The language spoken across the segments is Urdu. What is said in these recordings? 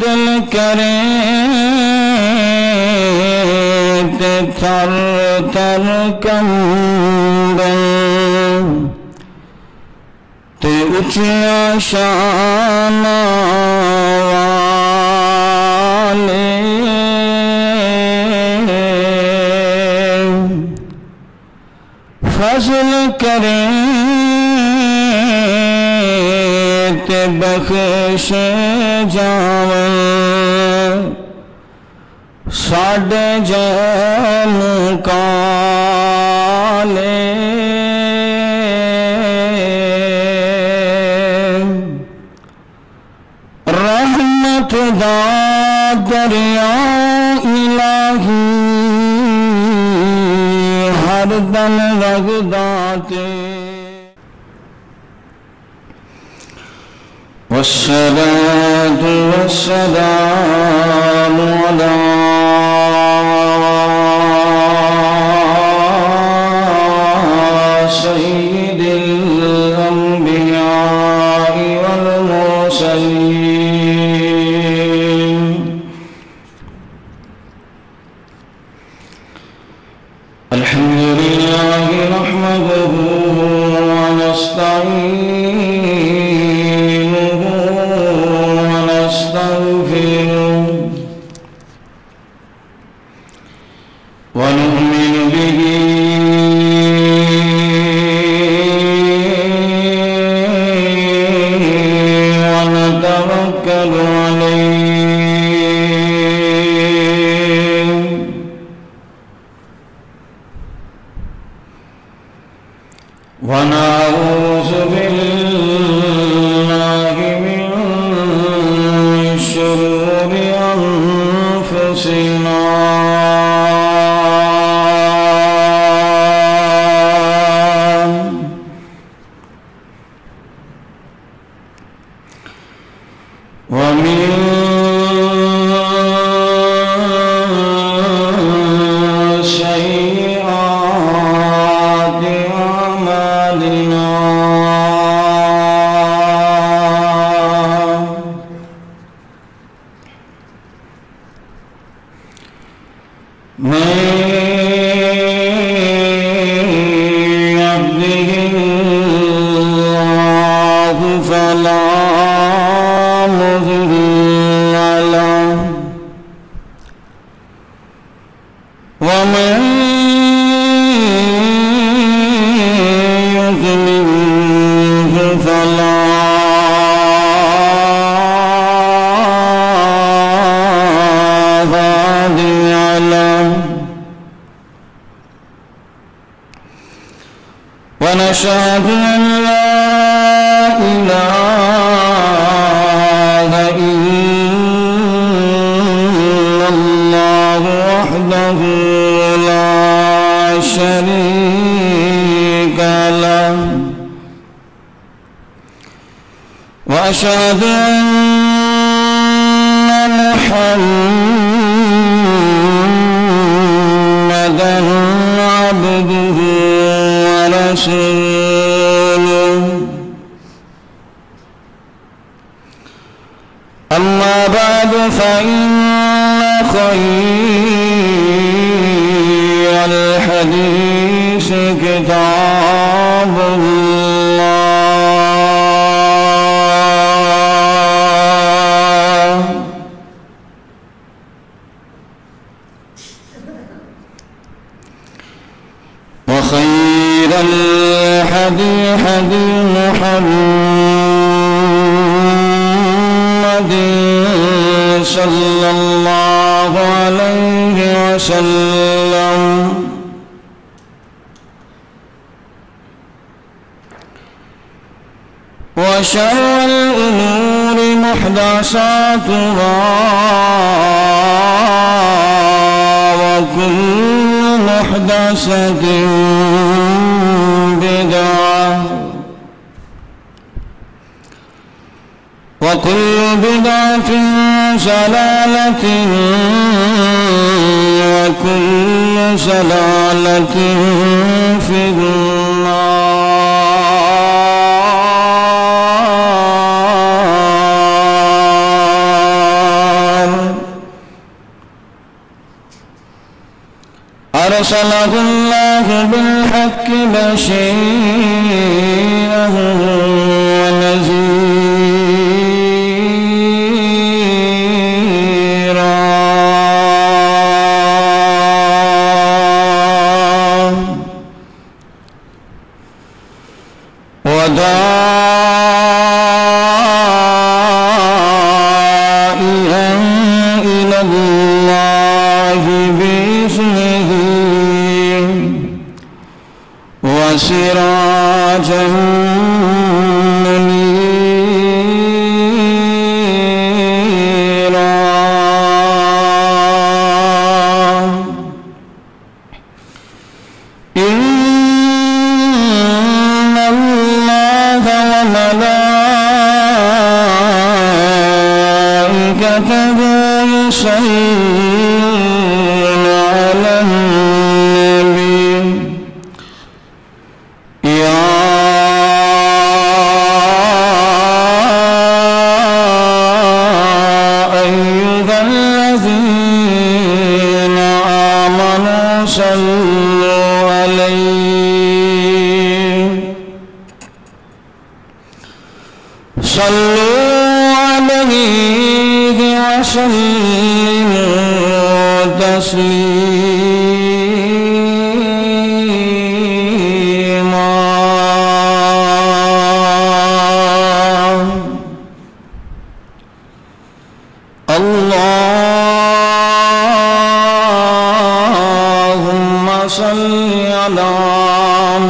دل کرے تے تھر تھر کمبے تے اچھیاں شان والے فضل کرے تے بخش جاویں ساڈے جان کالے رحمت دا دریا الہی ہر دم وگدا تے والصلاة والسلام على سيد الأنبياء والمرسلين الحمد لله نحمده ونستعينه ونؤمن به ونتوكل عليه ونعوذ بالله من شرور أنفسنا ومن سيئات أعمالنا من يهده الله فلا مضل له ومن يضلله فلا هادي له ونشهد أن لا إله إلا الله وحده لا شريك له وأشهد أن محمدًا عبده ورسوله أما بعد فإن خير الحديث كتاب الله وخير الهدي هدي محمد صلى الله عليه وسلم وشر الأمور محدثاتها وكل محدثة بدعة وكل بدعة ضلالة وكل ضلالة في النار أرسله الله بالحق بشيرا ونذيرا وداعيا إلى الله بإذنه وسراجا منيرا إن الله وملائكته يصلون على النبي يا أيها الذين آمنوا صلوا عليه وسلموا تسليما اللهم صل على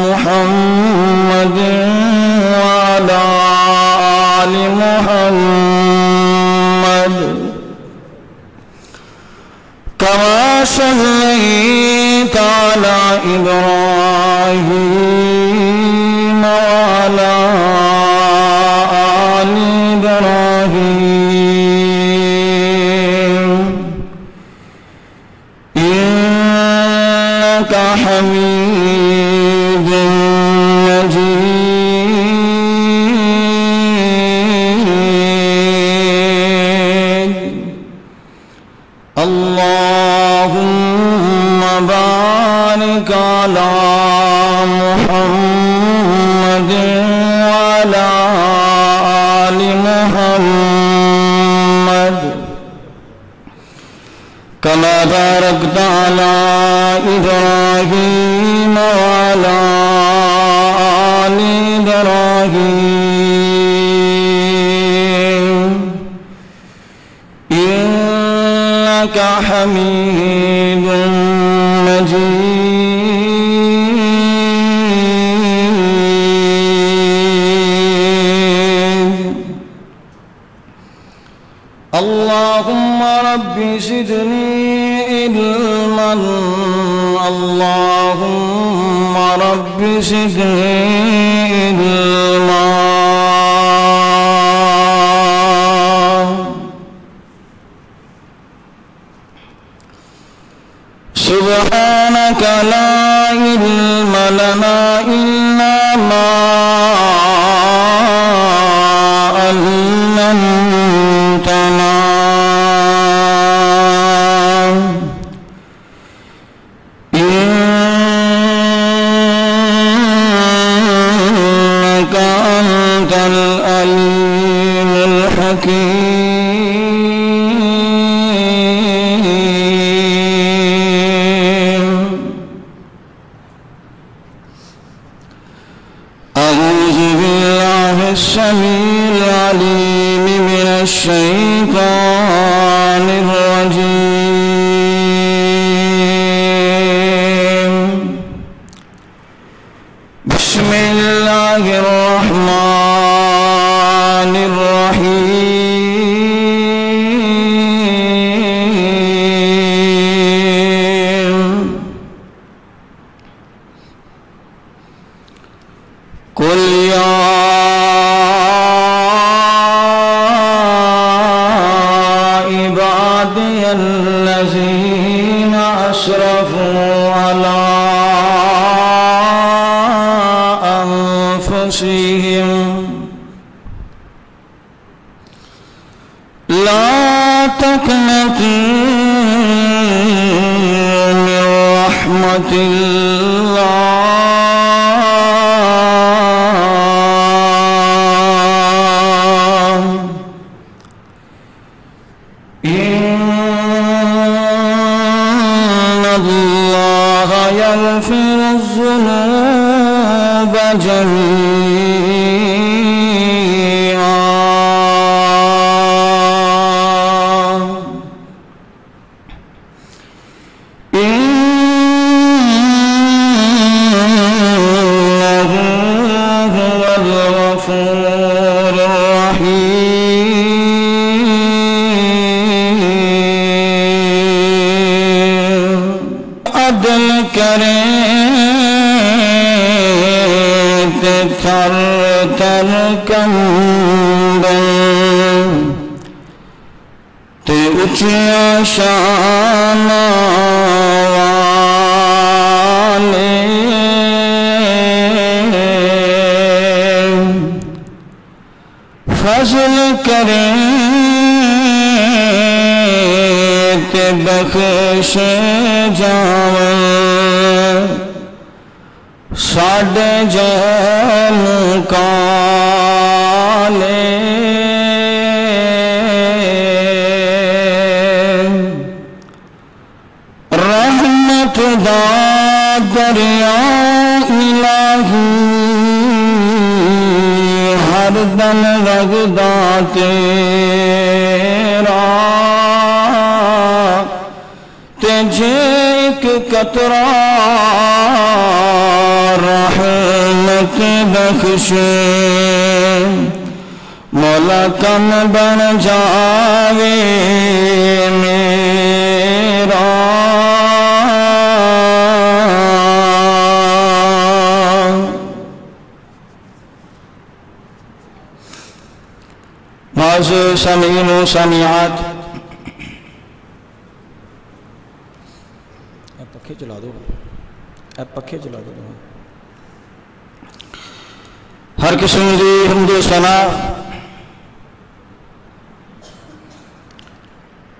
محمد وعلى آل محمد كما صليت على إبراهيم وعلى آل إبراهيم إنك حميد مجيد اللهم بارك على محمد وعلى آل محمد كما باركت على إبراهيم وعلى آل إبراهيم إنك حميد مجيد اللهم رب زدني علما اللهم رب زدني علما سبحانك لا علم لنا إلا ما علمتنا إنك أنت العليم الحكيم أعوذ بالله السميع العليم من الشيطان الرجيم بسم الله الرحمن الرحيم قل يا عبادي الذين أسرفوا على أنفسهم لا تقنطوا من رحمة رحمة الله إن الله يغفر الذنوب جميعا إنه هو الغفور الرحيم عدل کریں تھر تر کمبل تے اچھیا شان والے فضل کریں تے بخش جاویں ساڈے جان کالے رحمت دا دریا الہی ہر دن رغدا تیرا تجھے ایک قطرہ رحمت بخشے مولا کم بن جاوے میرا معزز سامعین و سامعات پکھے چلا دو پکھے چلا دو ہر قسم دی حمد و ثنا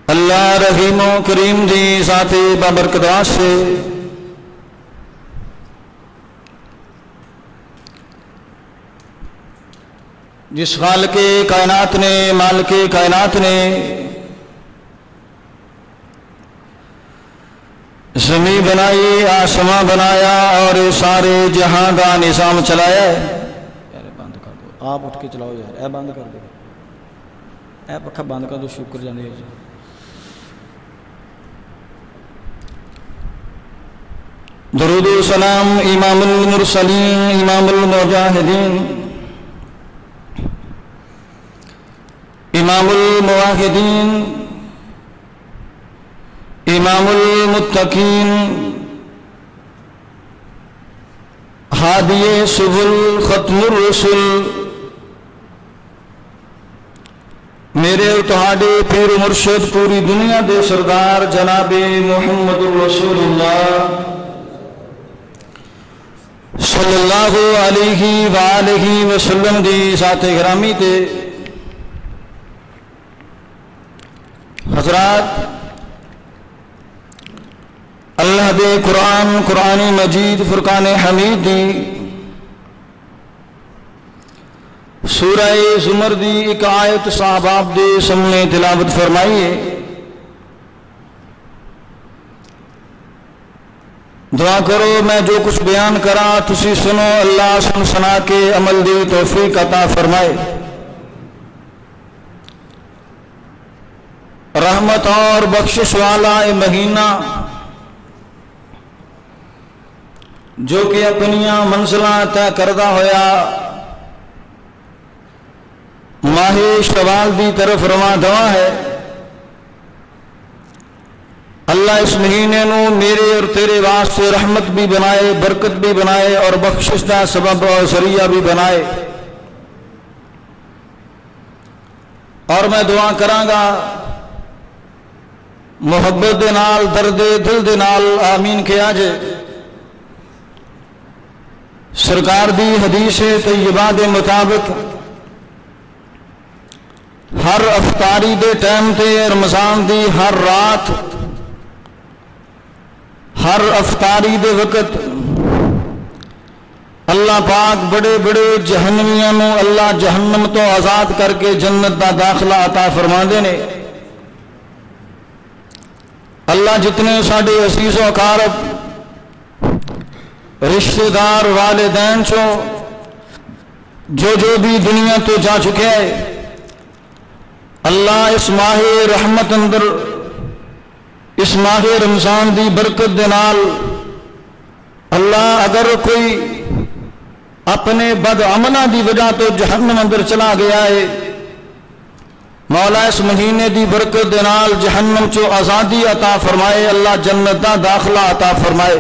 اللہ رحیم و کریم دی ذات بابرکت سے جس خالق کائنات نے مالک کائنات نے زمین بنائی آسمان بنایا اور سارے جہاں کا نظام چلایا ہے یار بند کر دو آپ اٹھ کے چلاؤ یار اے بند کر دو اے پکھا بند کر دو شکر جانے درود و سلام امام المرسلین امام المجاہدین امام المواحدین امام المتقین ہادی سبل ختم الرسل میرے تہاڈے پیر مرشد پوری دنیا دے سردار جناب محمد رسول اللہ صلی اللہ علیہ وآلہ وسلم دی ذات گرامی تے حضرات اللہ دے قرآن مجید فرقان حمید دی سورہ زمر دی ایک آیت صحاباب دے سامنے تلاوت فرمائیے دعا کرو میں جو کچھ بیان کرا تسی سنو اللہ سن سنا کے عمل دی توفیق عطا فرمائے رحمت اور بخشش والا مہینہ جو کہ اپنیاں منزلاں طے کردہ ہویا ماہ شوال دی طرف رواں دواں ہے اللہ اس مہینے نو میرے اور تیرے واسطے رحمت بھی بنائے برکت بھی بنائے اور بخشش دا سبب اور ذریعہ بھی بنائے اور میں دعا کراں گا محبت دے نال درد دل دے نال آمین کیا جے سرکار دی حدیث طیبہ دے مطابق ہر افطاری دے ٹائم تے رمضان دی ہر رات ہر افطاری دے وقت اللہ پاک بڑے بڑے جہنمیاں نو اللہ جہنم تو آزاد کر کے جنت دا داخلہ عطا فرماندے نے۔ اللہ جتنے ساڈے عزیز و اقارب رشتہ دار والدین چو جو بھی دنیا تو جا چکے ہیں، اللہ اس ماہ رحمت اندر اس ماہ رمضان دی برکت دے نال اللہ اگر کوئی اپنے بد عملہ دی وجہ تو جہنم اندر چلا گیا ہے، مولا اس مہینے دی برکت دے نال جہنم چو آزادی عطا فرمائے، اللہ جنت دا داخلہ عطا فرمائے۔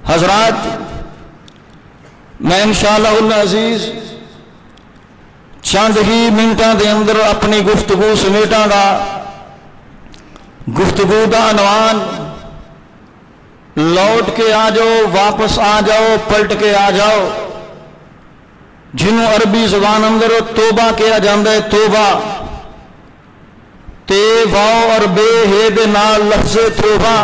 حضرات، میں انشاءاللہ العزیز چند ہی منٹاں دے اندر اپنی گفتگو سمیٹاں گا۔ گفتگو دا عنوان لوٹ کے آ جاؤ، واپس آ جاؤ، پلٹ کے آ جاؤ، جنہوں عربی زبان اندر توبہ کیا جاندہ ہے۔ توبہ تے واو اور بے ہے دے نال لفظ توبہ،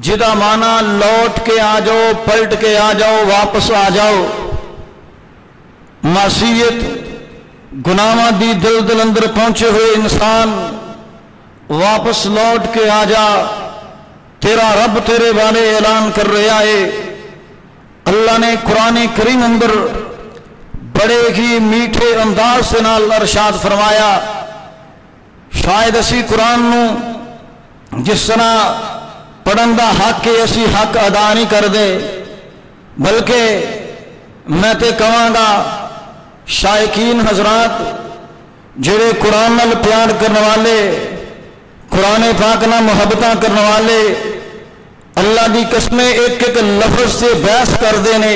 جدا مانا لوٹ کے آ جاؤ، پلٹ کے آ جاؤ، واپس آ جاؤ۔ معصیت گناہاں دی دل اندر پہنچے ہوئے انسان واپس لوٹ کے آ جا، تیرا رب تیرے بارے اعلان کر رہا ہے۔ اللہ نے قرآن کریم اندر بڑے ہی میٹھے انداز سے نال ارشاد فرمایا۔ شاید اسی قرآن نو جس طرح پڑھن دا حق کے اسی حق ادا نہیں کر دے، بلکہ میں تے کہاں گا شائقین حضرات جڑے قرآن نال پیار کرنے والے، قرآن پاک نال محبتاں کرنے والے، اللہ دی قسمیں ایک ایک لفظ سے بحث کر دینے،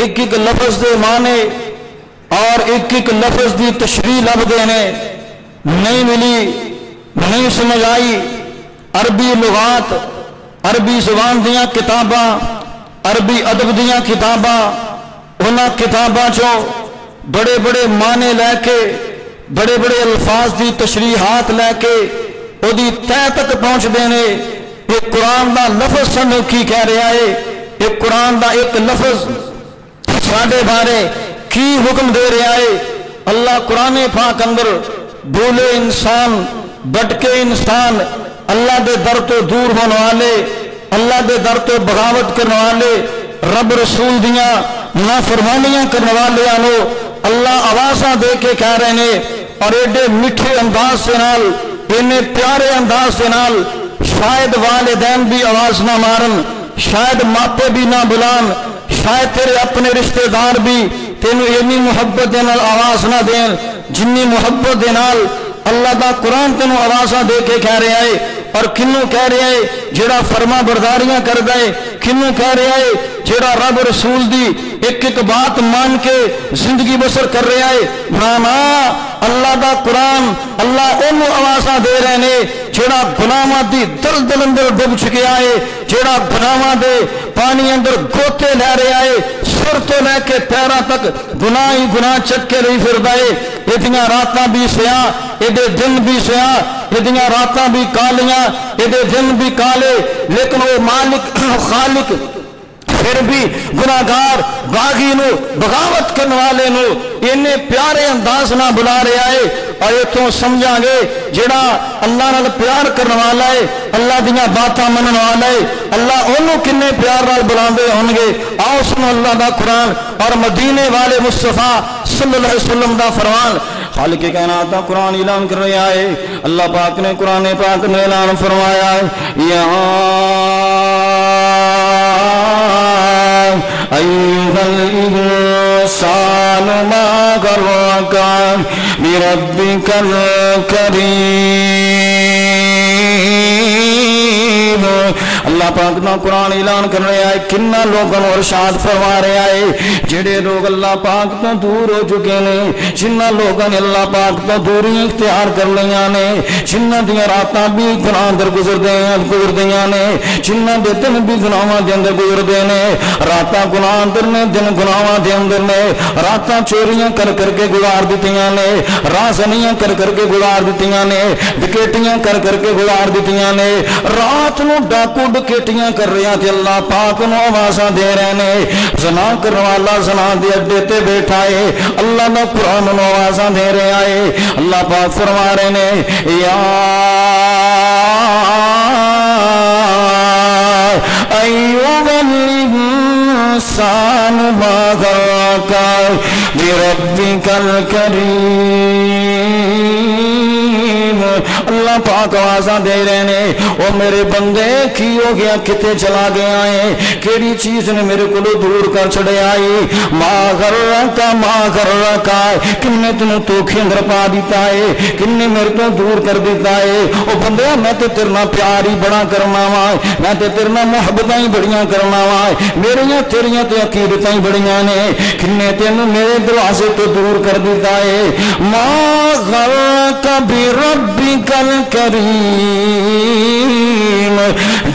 ایک ایک لفظ دے معنی اور ایک ایک لفظ دی تشریح لب دینے، نہیں ملی، نہیں سمجھ آئی۔ عربی لغات، عربی زبان دیاں کتاباں، عربی ادب دیاں کتاباں، انہاں کتاباں چو بڑے بڑے معنی لے کے، بڑے بڑے الفاظ دی تشریحات لے کے او دی تہ تک پہنچ دینے۔ ایک قرآن دا لفظ سنو کی کہہ رہا ہے، ایک قرآن دا ایک لفظ ساڈے بارے کی حکم دے رہا ہے۔ اللہ قرآن پاک اندر بھولے انسان، بٹکے انسان، اللہ دے در تو دور ہونے والے، اللہ دے در تو بغاوت کرنے والے، رب رسول دیاں نافرمانیاں کرنے والے آنو اللہ آوازاں دے کے کہہ رہے ہیں، اور ایڈے میٹھے انداز سے نال، انہیں پیارے انداز سے نال شاید والدین بھی آواز نہ مارن، شاید ماپے بھی نہ بلان، شاید تیرے اپنے رشتہ دار بھی تینوں اتنی محبت دے نال آواز نہ دین جنی محبت دے نال اللہ دا قرآن تینوں آوازاں دے کے کہہ رہا ہے۔ اور کنوں کہہ رہا ہے جڑا فرما برداریاں کر دے، کنوں کہہ رہا ہے جڑا رب رسول دی ایک ایک بات مان کے زندگی بسر کر رہا ہے۔ نانا اللہ دا قرآن اللہ انہوں آوازاں دے رہے ہیں جڑا گناہاں دی دل اندر ڈب چکیا ہے، جڑا گناہاں دے پانی اندر گوتے لے رہا ہے، سر تو لے کے پیراں تک گناہ ہی گناہ چک کے رہی پھردا ہے۔ ایدیاں راتاں بھی سیاہ، ایدے دن بھی سیاہ، ایدیاں راتاں بھی کالیاں، ایدے دن بھی کالے، لیکن وہ مالک خالق پھر بھی گناہگار باغی نو بغاوت کرنے والے نو انہیں پیارے انداز نہ بلا رہا ہے۔ اور یہ تو سمجھا گے جڑا اللہ نال پیار کرنے والا ہے، اللہ دیاں باتاں منن والا ہے، اللہ انہوں کنے پیار نال بلاندے ہون گے۔ آؤ سنو اللہ دا قرآن اور مدینے والے مصطفیٰ صلی اللہ علیہ وسلم دا فرمان۔ خالق کائنات قرآن اعلان کر رہا ہے، اللہ پاک نے قرآن پاک میں اعلان فرمایا ہے، یا ایھا الانسان ما غرک بربک الکریم۔ اللہ پاک نا قرآن اعلان کر رہا ہے، کنہ لوگوں ارشاد فرما رہا ہے جڑے لوگ اللہ پاک تو دور ہو چکے نے، جنہ لوگوں نے اللہ پاک تو دوری اختیار کر لیاں نے، جنہ دیاں راتاں بھی گناہ اندر گزردیاں نے، جنہ دے دن بھی گناہاں دے اندر گزردے نے، راتاں گناہ اندر نے، دن گناہاں دے اندر نے، راتاں چوریاں کر کر کے گزار دتیاں نے، رازنیاں کر کر کے گزار دتیاں نے، ڈکیٹیاں کر کر کے گزار دتیاں نے، رات نو ڈاکو ڈکیٹیاں کر رہے ہیں تے اللہ پاک نو آوازاں دے رہے نے زنا کرنے والا زنا دے اڈے تے بیٹھا ہے اللہ دا قرآن نو آوازاں دے رہا ہے اللہ پاک فرما رہے نے یا ایوہ الانسان ما غرک بربک الکریم اللہ پاک آوازاں دے رہے نے او میرے بندے کی ہو گیا کتے چلا گیا ہے کیڑی چیز نے میرے کو دور کر چھڑے آئی ما غرک کن نے تنوں توکھے اندر پا دیتا ہے کن نے میرے تو دور کر دیتا ہے او بندے میں تے تیرنا پیار ہی بڑا کرنا وا میں تے تیرنا محبتاں ہی بڑیاں کرنا وا میریاں تیریاں تے عقیدتاں ہی بڑیاں نے کن نے تینوں میرے دروازے تو دور کر دیتا ہے ما غرک بربک الکریم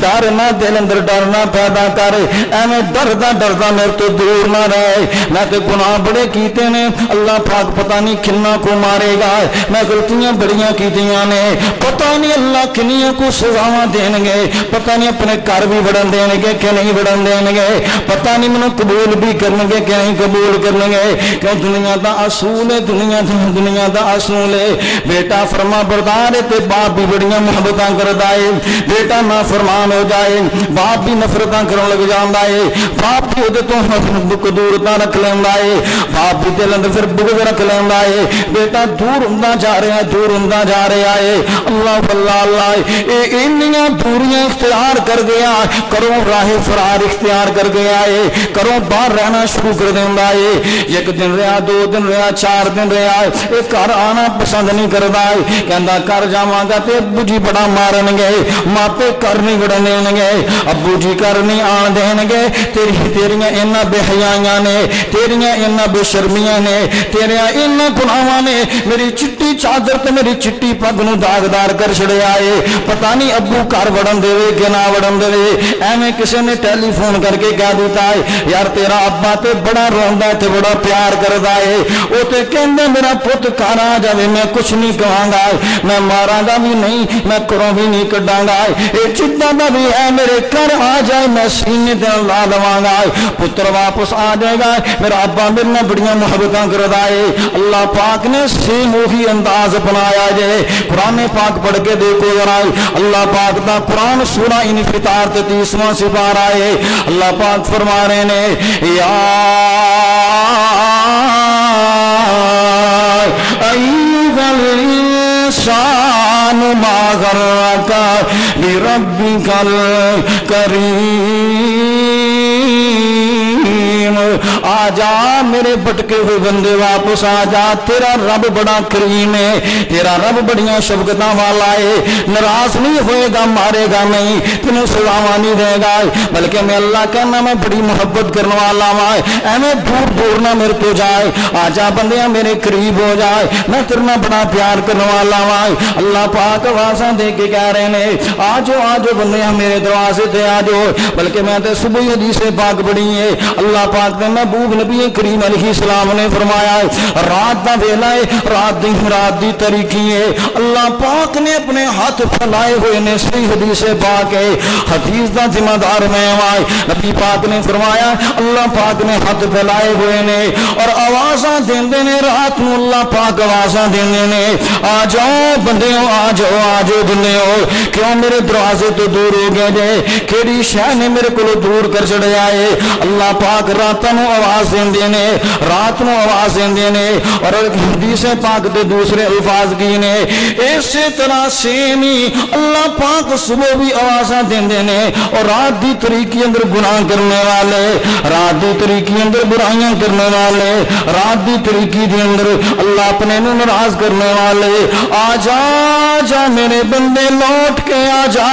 ڈرنا دل اندر ڈرنا پیدا کر ایویں ڈردا ڈردا میرے تو دور نہ رہے میں تے گناہ بڑے کیتے نے اللہ پاک پتہ نہیں کنا کو مارے گا میں غلطیاں بڑیاں کیتیاں نے پتہ نہیں اللہ کنیاں کو سزاواں دین گے پتہ نہیں اپنے گھر بھی بڑھن دین گے کہ نہیں بڑھن دین گے پتہ نہیں منو قبول بھی کرن گے کہ نہیں قبول کرن گے کہ دنیا دا اصول ہے دنیا دا اصول ہے بیٹا فرما بردار ہے تے باپ بھی بڑیاں محبتاں کردا ہے بیٹا نافرمان ہو جائے باپ بھی نفرتاں کرن لگ جاندا ہے باپ بھی اودے تو دورتاں رکھ لیندا ہے باپ بھی دل اندر پھر بغض رکھ لیندا ہے بیٹا دور ہوندا جا رہا ہے دور ہوندا جا رہا ہے اللہ اللہ اللہ اے انیاں دوریاں اختیار کر گیا کرو راہ فرار اختیار کر گیا ہے کرو باہر رہنا شروع کر دیندا ہے ایک دن رہا دو دن رہا چار دن رہا اے گھر آنا پسند نہیں کردا ہے کہندا گھر جاواں گا تے ابو جی بڑا مارن گے ماپے گھر نہیں وڑن دین گے ابو جی گھر نہیں آن دین گے تیریاں انہاں بے حیائیاں نے تیریاں انہاں بے شرمیاں نے تیریاں انہاں گناہاں نے میری چٹی چادر تے میری چٹی پگ نو داغدار کر چھڑیا ہے پتہ نہیں ابو گھر وڑن دے کہ نہ وڑن دے ایویں کسی نے ٹیلی فون کر کے کہہ دیتا ہے یار تیرا ابا تے بڑا روندا ہے تے بڑا پیار کردا ہے او تے کہندے میرا پت گھر آ جاوے میں کچھ نہیں کہاں گا میں ماراں گا بھی نہیں میں کروں بھی نہیں کڈاں گا اے جداں دا بھی ہے میرے گھر آ جائے میں سینے تے لا لواں گا پتر واپس آ جائے گا میرا ابا میرے نال بڑیاں محبتاں کردا ہے اللہ پاک نے سیم وہی انداز اپنایا جے قرآن پاک پڑھ کے دیکھو ذرا اللہ پاک دا قرآن سورہ انفطار تے 30واں سپارہ ہے اللہ پاک فرما رہے نے یا ایھا الانسان ما غرک بربک الکریم آجا میرے بٹکے ہوئے بندے واپس آجا تیرا رب بڑا کریم ہے تیرا رب بڑیاں شفقتاں والا ہے ناراض نہیں ہوئے گا مارے گا نہیں تینوں سزاواں نہیں دے گا بلکہ میں اللہ کہنا میں بڑی محبت کرنے والا ہوں ایویں دور دور نہ میرے تو جائے آجا بندیاں میرے قریب ہو جائے میں تیرنا بڑا پیار کرنے والا ہوں اللہ پاک آوازاں دے کے کہہ رہے نے آجو آجو بندیاں میرے دروازے تے آجو بلکہ میں تے صبح حدیث پاک پڑھی ہے اللہ پاک نے محبوب نبی کریم علیہ السلام نے فرمایا رات دا ویلا ہے رات دی تاریکی ہے اللہ پاک نے اپنے ہاتھ پھیلائے ہوئے نے صحیح حدیث پاک ہے حدیث دا ذمہ دار میں ہوں نبی پاک نے فرمایا اللہ پاک نے ہاتھ پھیلائے ہوئے نے اور آوازاں دیندے نے رات نو اللہ پاک آوازاں دیندے نے آ جاؤ بندیو آ جاؤ بندیو کیوں میرے دروازے تو دور ہو گئے جے کیڑی شے نے میرے کو دور کر چڑیا ہے اللہ پاک راتاں نو آواز دیندے نے رات نو آواز دیندے نے اور حدیث پاک دے دوسرے الفاظ کی نے اسی طرح سیم ہی اللہ پاک صبح بھی آوازاں دیندے نے اور رات دی طریقے اندر گناہ کرنے والے رات دی طریقے اندر برائیاں کرنے والے رات دی طریقے دے اندر اللہ اپنے نو ناراض کرنے والے آجا جا میرے بندے لوٹ کے آجا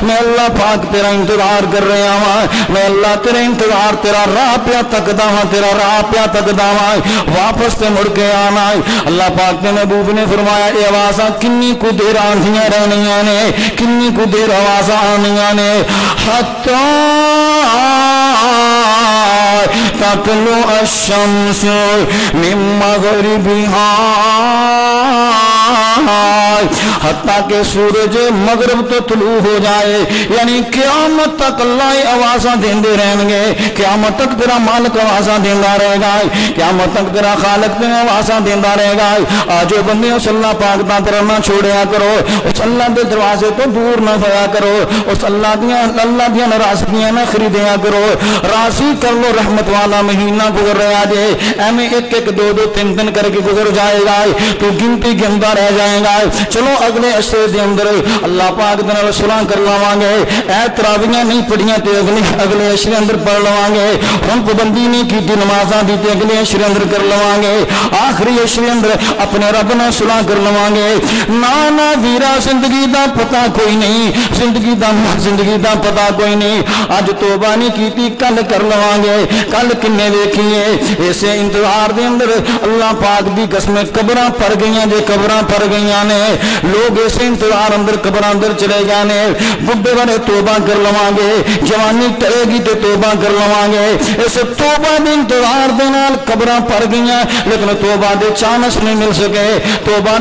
میں اللہ پاک تیرا انتظار کر رہا ہوں میں اللہ تیرا انتظار تیرا راہ پیا تکدا ہوں تیرا راہ پیا تکدا ہوں واپس تے مڑ کے آنا اللہ پاک نے محبوب نے فرمایا اے آوازاں کنی کو دیر آندیاں رہنیاں نے کنی کو دیر آوازاں آنیاں نے حتی تطلع الشمس من مغربها حتیٰ کہ سورج مغرب تو طلوع ہو جائے، یعنی قیامت تک اللہ آوازاں دیندے رہیں گے، قیامت تک تیرا مالک آوازاں دیندا رہے گا، قیامت تک تیرا خالق تیرا آوازاں دیندا رہے گا۔ آجو بندے اس اللہ پاک دا کرنا چھوڑیا کرو، اس اللہ دے دروازے تو دور نہ ہویا کرو، اس اللہ دیاں ناراضگیاں نہ خریدیا کرو۔ راضی کر لو، رحمت والا مہینہ گزر رہا جے، ایویں ایک ایک دو دو تین دن کر کے گزر جائے گا، تو گنتی گندا رہ جائے گا۔ چلو اگلے عشرے دے اندر اللہ پاک دے نال صلح کر لواں گے، اے تراویحاں نہیں پڑھیاں تے اگلے عشرے اندر پڑھ لواں گے، ہن پابندی نہیں کیتی نمازاں دی تے اگلے عشرے اندر کر لواں گے، آخری عشرے اندر اپنے رب نال صلح کر لواں گے۔ نا ویرا زندگی دا پتہ کوئی نہیں، زندگی دا پتہ کوئی نہیں، اج توبہ نہیں کیتی کل کر لواں گے، کل کنے ویکھیے۔ اسے انتظار دے اندر اللہ پاک دی قسم قبراں پر گئیاں، جے قبراں پر گئیاں نے، لوگ اسے انتظار اندر قبراں اندر چلے گئے نے، بڈھے بڑے توبہ کر لواں گے، جوانی ٹرے گی تے توبہ کر لواں گے۔ اس توبہ دے انتظار دے نال قبراں پر گئیاں، لیکن توبہ دے چانس نہیں مل سکے، توبہ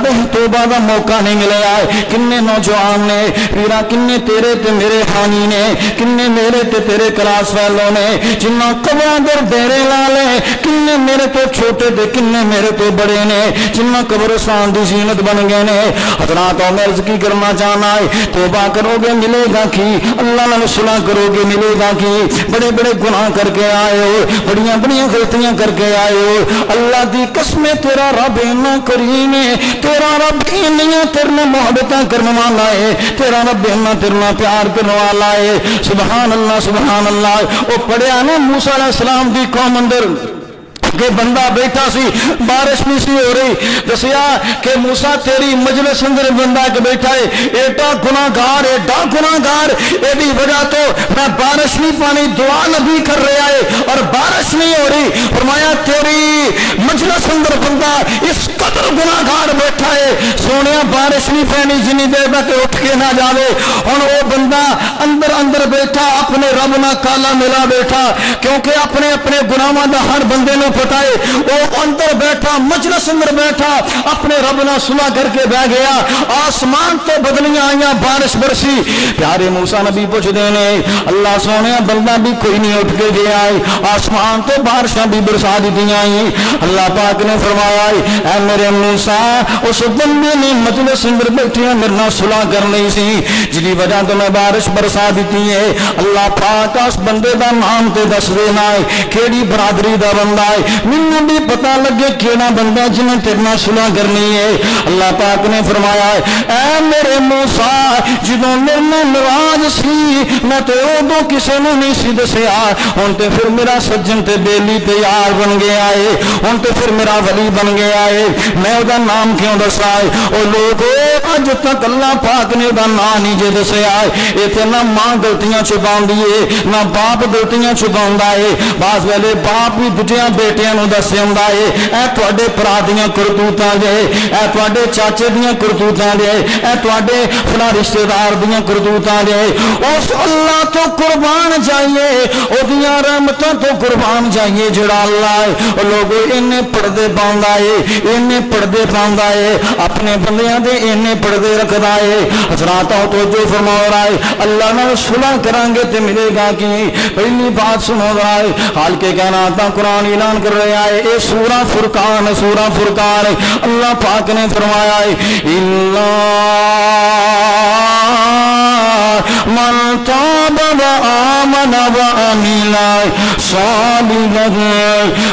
دا موقع نہیں ملیا۔ کنے نوجوان نے ویرا، کنے تیرے تے میرے حانی نے، کنے میرے تے تیرے کلاس والوں نے جنہاں قبراں در ڈیرے لا لے، کنے میرے تو چھوٹے تے کنے میرے تو بڑے نے جنہاں قبرستان دی زینت بن گئے نے۔ حضرات میں عرض کی کرنا چاہنا ہے، توبہ کرو گے ملے گا کی، اللہ نال صلح کرو گے ملے گا کی۔ بڑے بڑے گناہ کر کے آئے ہو، بڑیاں بڑیاں غلطیاں کر کے آئے ہو، اللہ دی قسم تیرا رب اینا کریم ہے، تیرا رب انیاں تیرنا محبتاں کرنے والا ہے، تیرا رب اینا تیرنا پیار کرنے والا ہے۔ سبحان اللہ سبحان اللہ۔ وہ پڑھیا نا موسیٰ علیہ السلام دی قوم اندر کہ بندہ بیٹھا سی، بارش نہیں سی ہو رہی، دسیا کہ موسیٰ تیری مجلس اندر بندہ کے بیٹھا ہے، ایڈا گناہگار ایڈی وجہ تو میں بارش نہیں پانی، دعا نبی کر رہا ہے اور بارش نہیں ہو رہی۔ فرمایا تیری مجلس اندر بندہ اس قدر گناہگار بیٹھا ہے، سونیا بارش نہیں پانی جنی دیر تک اٹھ کے نہ جاوے۔ ہن وہ بندہ اندر بیٹھا اپنے رب نہ کالا ملا بیٹھا، کیونکہ اپنے گناہاں دا ہر بندے نو پتا ہے، وہ اندر بیٹھا مجلس اندر بیٹھا اپنے رب نہ صلح کر کے بہ گیا۔ آسمان تو بدلیاں آئیاں، بارش برسی۔ پیارے موسیٰ نبی پوچھ دینے اللہ سونے بندہ بھی کوئی نہیں اٹھ کے گیا ہے، آسمان تو بارشاں بھی برسا دیتیاں آئیں۔ اللہ پاک نے فرمایا اے میرے موسیٰ، اس بندے نے مجلس اندر بیٹھیا میرے نہ صلح کر نہیں سی، جی وجہ تو میں بارش برسا دیتی ہے۔ اللہ پاک اس بندے دا نام تے دس دینا ہے، کیڑی برادری دا بندہ ہے، مینوں بھی پتہ لگے کیڑا بندہ جنہیں تیرے نال صلح کرنی ہے۔ اللہ پاک نے فرمایا اے میرے موسیٰ، جدوں میرے نال ناراض سی میں تے ادوں کسے نوں نہیں سی دسیا، ہن تے پھر میرا سجن تے بیلی تے یار بن گیا ہے، ہن تے پھر میرا ولی بن گیا ہے، میں او دا نام کیوں دسا ہے؟ او لوگ اج تک اللہ پاک نے دا نام نہیں جے دسیا ہے۔ اے تے نہ ماں غلطیاں چھپاندی ہے، نہ باپ غلطیاں چھپاوندا ہے، بعض ویلے باپ بھی دجیاں بیٹیاں نوں دس ہوندا ہے اے تواڈے بھرا دیاں کرتوتاں جے، اے تواڈے چاچے دیاں کرتوتاں جے، اے تواڈے فلاں رشتہ دار دیاں کرتوتاں جے۔ اس اللہ تو قربان جائیے، او دیاں رحمتاں تو قربان جائیے جڑا اللہ ہے۔ او لوگ اینے پردے پاوندا ہے، اینے پردے پاوندا ہے، اپنے بندیاں دے اینے پردے رکھدا ہے۔ حضرات توجہ فرماؤ رہا ہے، اللہ نال صلح کران گے تے ملے گا کی؟ پہلی بات سنو رہا ہے، حال کے کہنا تا قرآن اعلان کر رہا ہے، اے سورہ فرقان اللہ پاک نے فرمایا ہے اِلَّا مَنْ تَابَ وَآمَنَ وَعَمِلَ صَالِحًا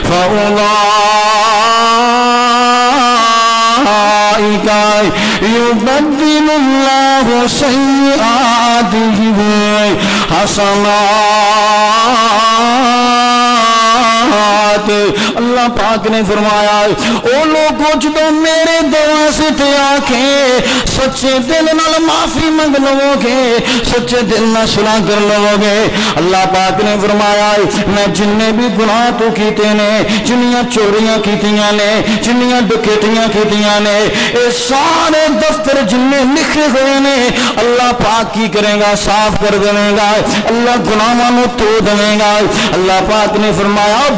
فَأُولَٰئِكَ يُبَدِّلُ اللَّهُ سَيِّئَاتِهِمْ حسنات۔ اللہ پاک نے فرمایا او لوگوں جدو میرے دعا سے تے آکھیں سچے دل نال معافی منگ لو گے، سچے دل نال صلح کر لو گے، اللہ پاک نے فرمایا میں جننے بھی گناہ تو کیتے نے، جنیاں چوریاں کیتیاں نے، جنیاں ڈکیتیاں کیتیاں نے، اے سارے دفتر جننے لکھے ہوئے نے اللہ پاک کی کرے گا؟ صاف کر دے گا، اللہ گناہاں نوں تو دے گا۔ اللہ پاک نے فرمایا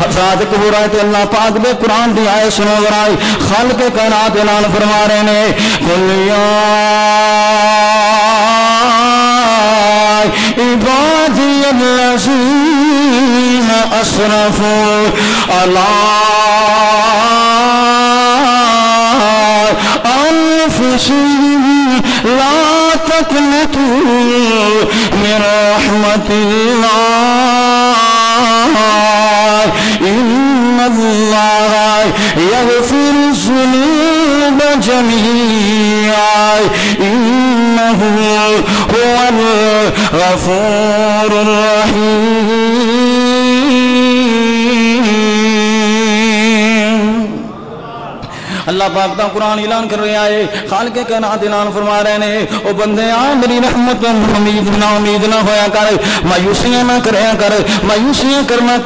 حضرات قبور آئے اللہ پاک دے قرآن دی آئے سنو برائی خالق کائنات اعلان فرما رہے نے قل یا عبادی الذین اسرفوا علی انفسهم لا تقنطوا من رحمت اللہ ان اللہ یغفر الذنوب جميعا انہ هو الغفور الرحیم۔ اللہ پاک دا قرآن اعلان کر رہا ہے خالق کائنات اعلان فرما رہے ہیں او بندے آ میری رحمت امید نہ ہویا کر مایوسیاں نہ کریا کر مایوسیاں کرنا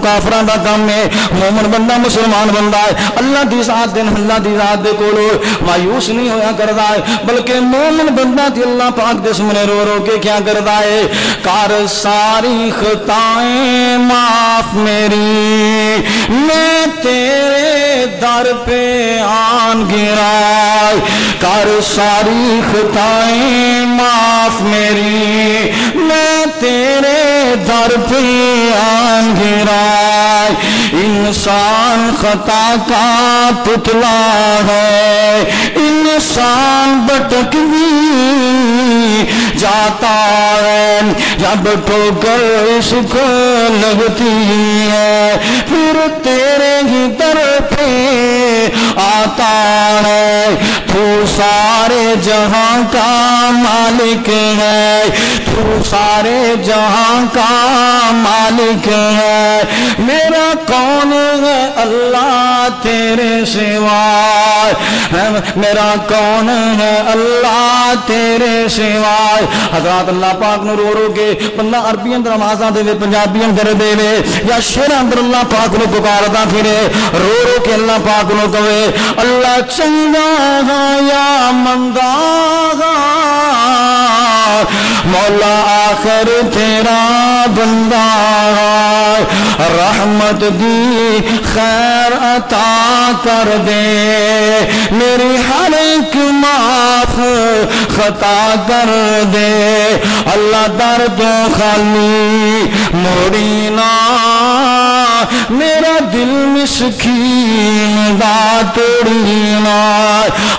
کافراں دا کام ہے مومن بندہ مسلمان بندہ ہے اللہ دی ذات دے اللہ دی ذات دے کولو مایوس نہیں ہویا کردا ہے بلکہ مومن بندہ تے اللہ پاک دے سامنے رو رو کے کیا کردا ہے کر ساری خطائیں معاف میری میں تیرے در پہ آن گرائے کر ساری خطائیں معاف میری میں تیرے در پہ آن گرائے انسان خطا کا پتلا ہے انسان بھٹک بھی جاتا ہے جب ٹھوکر اس کو لگتی ہے پھر تیرے ہی در پہ آتا ہے تو سارے جہاں کا مالک ہے تو سارے جہاں کا مالک ہے میرا کون ہے اللہ تیرے سوائے میرا کون ہے اللہ تیرے سوائے حضرات اللہ پاک نو رو رو کے بندہ عربی اندر آوازاں دے پنجابی اندر دے یا شعر اندر اللہ پاک نو پکاردا پھرے رو رو کے اللہ پاک نو کہے اللہ چنگا یا مندا مولا آخر تیرا بندہ رحمت دی خیر عطا کر دے میری ہر ایک معاف خطا کر دے اللہ درد خالی موڑی نا میرا دل مسکین دا توڑی نا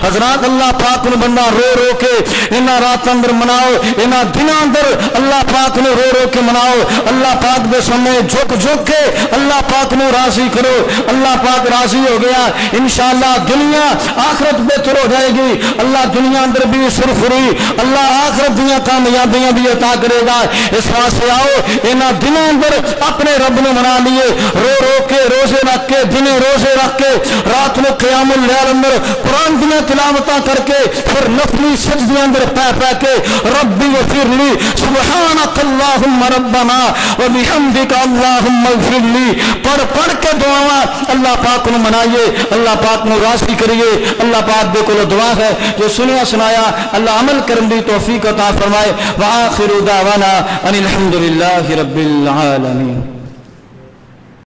حضرات اللہ پاک نے بندہ رو رو کے انہاں رات اندر مناؤ انہاں دن اندر اللہ پاک نے رو رو کے مناؤ اللہ پاک دے سامنے جھک جھک کے اللہ پاک نے راضی کرو اللہ پاک راضی ہو گیا انشاءاللہ دنیا آخرت بہتر ہو جائے گی اللہ دنیا اندر بھی سرخری اللہ آخرت دنیا کامیابیاں بھی عطا کرے گا اس واسطے آؤ انہاں دنوں اندر اپنے رب نے منا لیے رو رو کے روزے رکھ کے دن روزے رکھ کے رات میں قیام اللیل اندر قرآن دنیا تلاوتاں کر کے پھر نفلی سجدے اندر پہ کے ربی اغفر لی سبحانک اللہم ربنا وبحمدک اللہم اغفر لی پڑھ کے دعا اللہ پاک کو منائیے اللہ پاک کو راضی کریے اللہ پاک دے کو دعا ہے جو سنیا سنایا اللہ عمل کرن دی توفیق عطا فرمائے وآخر دعوانا ان الحمدللہ رب العالمین